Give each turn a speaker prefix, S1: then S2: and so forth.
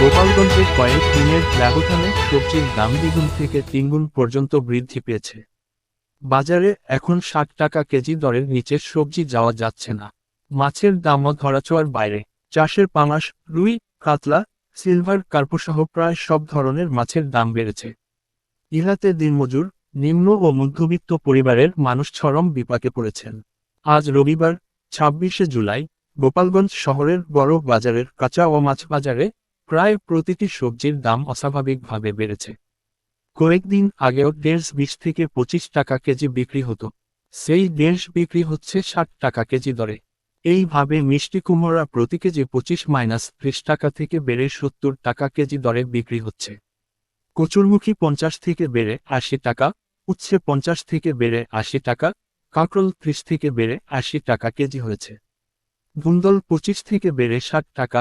S1: গোপালগঞ্জে কয়েক দিনের ব্যবধানে সবজির দাম দ্বিগুণ থেকে তিনগুণ পর্যন্ত বৃদ্ধি পেয়েছে। বাজারে এখন ৬০ টাকা কেজি দরের নিচে সবজি যাওয়া যাচ্ছে না। মাছের দামও ধরাছোঁয়ার বাইরে। চাষের পাঙাশ, রুই, কাতলা, সিলভার কার্পসহ প্রায় সব ধরনের মাছের দাম বেড়েছে। ইহাতে দিনমজুর, নিম্ন ও মধ্যবিত্ত পরিবারের মানুষ চরম বিপাকে পড়েছেন। আজ রবিবার ২৬শে জুলাই গোপালগঞ্জ শহরের বড় বাজারের কাঁচা ও মাছ বাজারে প্রায় প্রতিটি সবজির দাম অস্বাভাবিকভাবে বেড়েছে। কয়েকদিন আগেও ১.৫ থেকে ২৫ টাকা কেজি বিক্রি হতো, সেই দেশ বিক্রি হচ্ছে ৬০ টাকা কেজি দরে। এইভাবে মিষ্টি কুমড়া প্রতি কেজি ২৫-৩০ টাকা থেকে বেড়ে ৭০ টাকা কেজি দরে বিক্রি হচ্ছে। কচুরমুখী ৫০ থেকে বেড়ে ৮০ টাকা, উচ্ছে ৫০ থেকে বেড়ে ৮০ টাকা, কাঁকরোল ৩০ থেকে বেড়ে ৮০ টাকা কেজি হয়েছে। ধুন্দল ২৫ থেকে বেড়ে ৬০ টাকা,